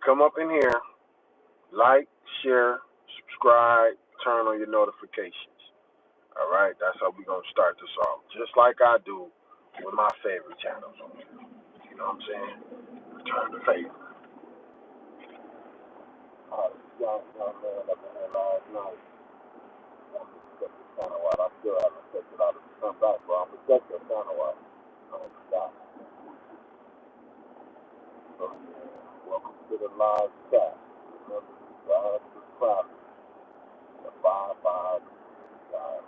come up in here, like, share, subscribe, turn on your notifications. All right, that's how we're gonna start this off, just like I do with my favorite channels on here. You know what I'm saying? Return the favor. Young man up in here last night. I'm gonna check this channel out. I still haven't checked it out. If you come back, bro, I'm gonna check your channel out. Stop. So, welcome to the live chat. Remember, subscribe to the crowd. The 5-5 guy.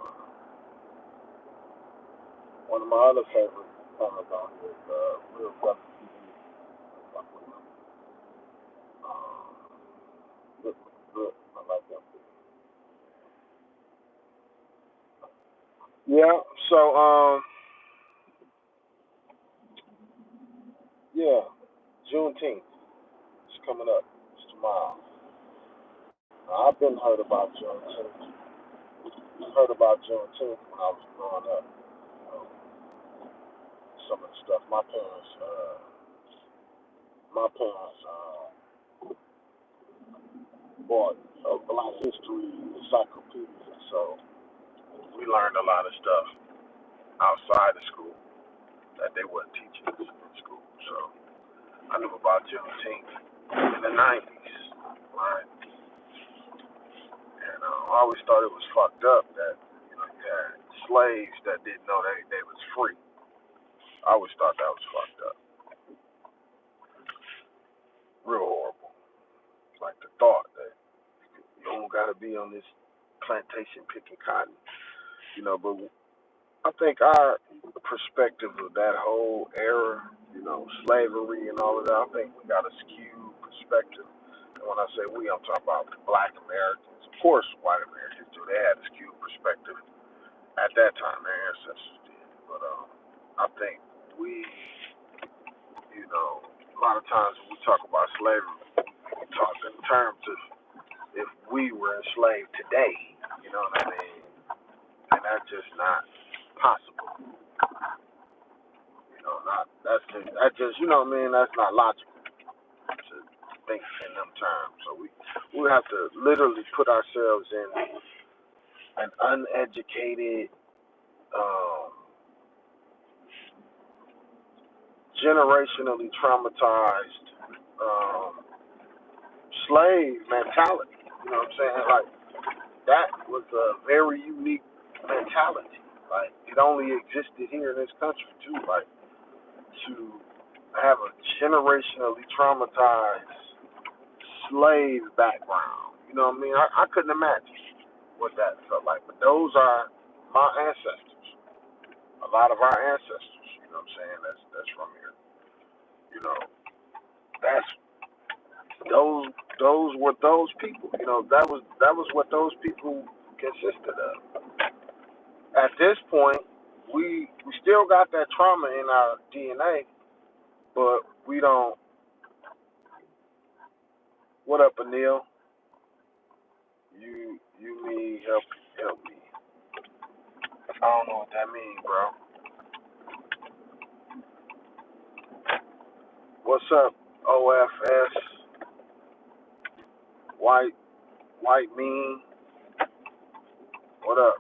One of my other favorite channels on here is Real Brother TV. Fuck with him. Good, good. I like that too. Yeah. So yeah, Juneteenth is coming up. It's tomorrow. Now, I've been heard about Juneteenth. Heard about Juneteenth when I was growing up. You know, some of the stuff my parents bought Black history encyclopedia, so we learned a lot of stuff outside of school that they wouldn't teach us in school. So I knew about Juneteenth in the '90s, right? And I always thought it was fucked up that you had slaves that didn't know they was free. I always thought that was fucked up, real horrible. Like the thought that you don't gotta be on this plantation picking cotton, But I think our perspective of that whole era, slavery and all of that, I think we got a skewed perspective. And when I say we, I'm talking about Black Americans. Of course, white Americans too. They had a skewed perspective at that time. Their ancestors did. But I think we, a lot of times when we talk about slavery, we talk in terms of if we were enslaved today. You know what I mean? And that's just not possible. That just that's not logical to think in them terms. So we have to literally put ourselves in an uneducated, generationally traumatized slave mentality. You know what I'm saying? Like that was a very unique mentality. Like it only existed here in this country too. Like to have a generationally traumatized slave background. You know what I mean? I couldn't imagine what that felt like. But those are my ancestors. A lot of our ancestors, you know what I'm saying, that's from here. You know, that's those were those people. That was what those people consisted of. At this point, we still got that trauma in our DNA, but we don't. What up, Anil? You need help me. I don't know what that means, bro. What's up, OFS? White mean? What up?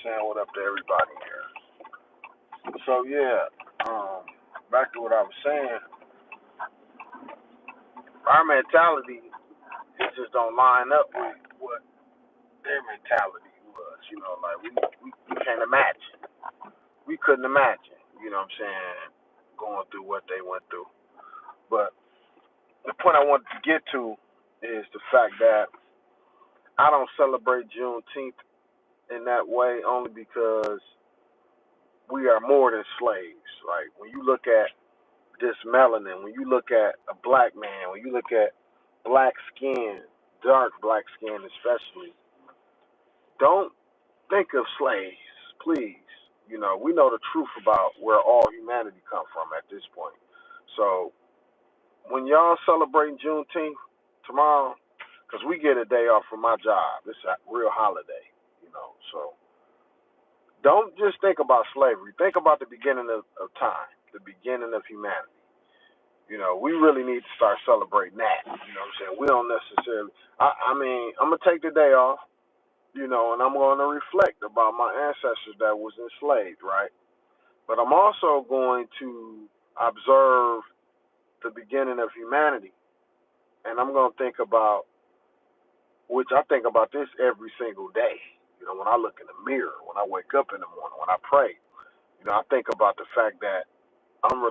Saying what up to everybody here. So yeah, back to what I was saying. Our mentality it just don't line up with what their mentality was. Like we can't imagine. We couldn't imagine. You know what I'm saying? Going through what they went through. But the point I wanted to get to is the fact that I don't celebrate Juneteenth in that way only because we are more than slaves. Like when you look at this melanin, when you look at a black man, when you look at black skin, dark black skin especially, don't think of slaves, please. We know the truth about where all humanity come from at this point. So when y'all celebrating Juneteenth tomorrow, because we get a day off from my job, it's a real holiday, So don't just think about slavery. Think about the beginning of time, the beginning of humanity. We really need to start celebrating that. You know what I'm saying? We don't necessarily. I mean, I'm gonna take the day off. And I'm going to reflect about my ancestors that was enslaved, right? But I'm also going to observe the beginning of humanity, and I'm going to think about, which I think about this every single day. When I look in the mirror, when I wake up in the morning, when I pray, I think about the fact that I'm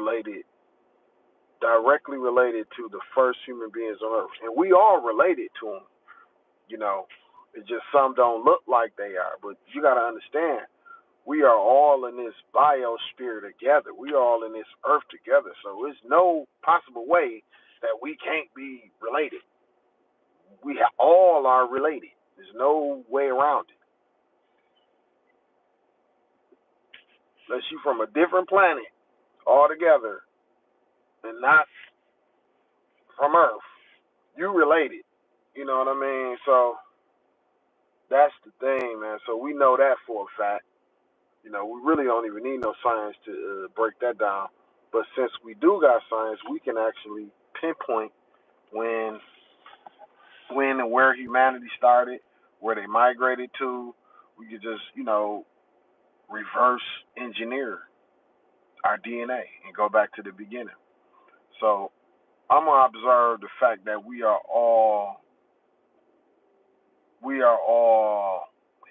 directly related to the first human beings on earth, and we are related to them. You know, it's just some don't look like they are, but you got to understand, we are all in this biosphere together. We are all in this earth together. So there's no possible way that we can't be related. We all are related. There's no way around it. Unless you're from a different planet altogether and not from Earth, you related. You know what I mean? So that's the thing, man. So we know that for a fact. We really don't even need no science to break that down. But since we do got science, we can actually pinpoint when and where humanity started, where they migrated to. We could just, reverse engineer our DNA and go back to the beginning. So I'm gonna observe the fact that we are all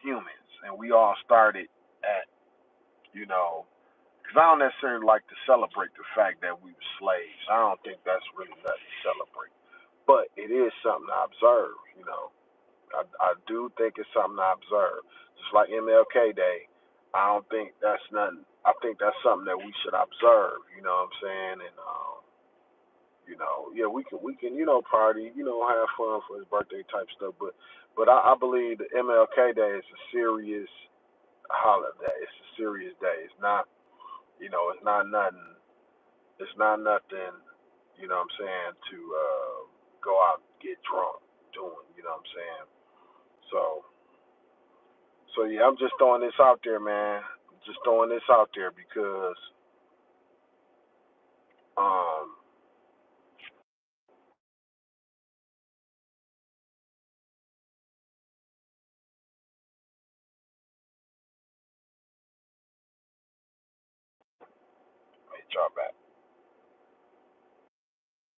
humans, and we all started at, because I don't necessarily like to celebrate the fact that we were slaves. I don't think that's really nothing to celebrate, but it is something to observe. I do think it's something to observe. Just like MLK Day, I don't think that's nothing. I think that's something that we should observe. You know what I'm saying? And yeah, we can party, have fun for his birthday type stuff. But I believe the MLK Day is a serious holiday. It's a serious day. It's not, it's not nothing. It's not nothing. You know what I'm saying? To go out and get drunk doing. You know what I'm saying? So. So yeah, I'm just throwing this out there, man. Just throwing this out there because um let me drop back.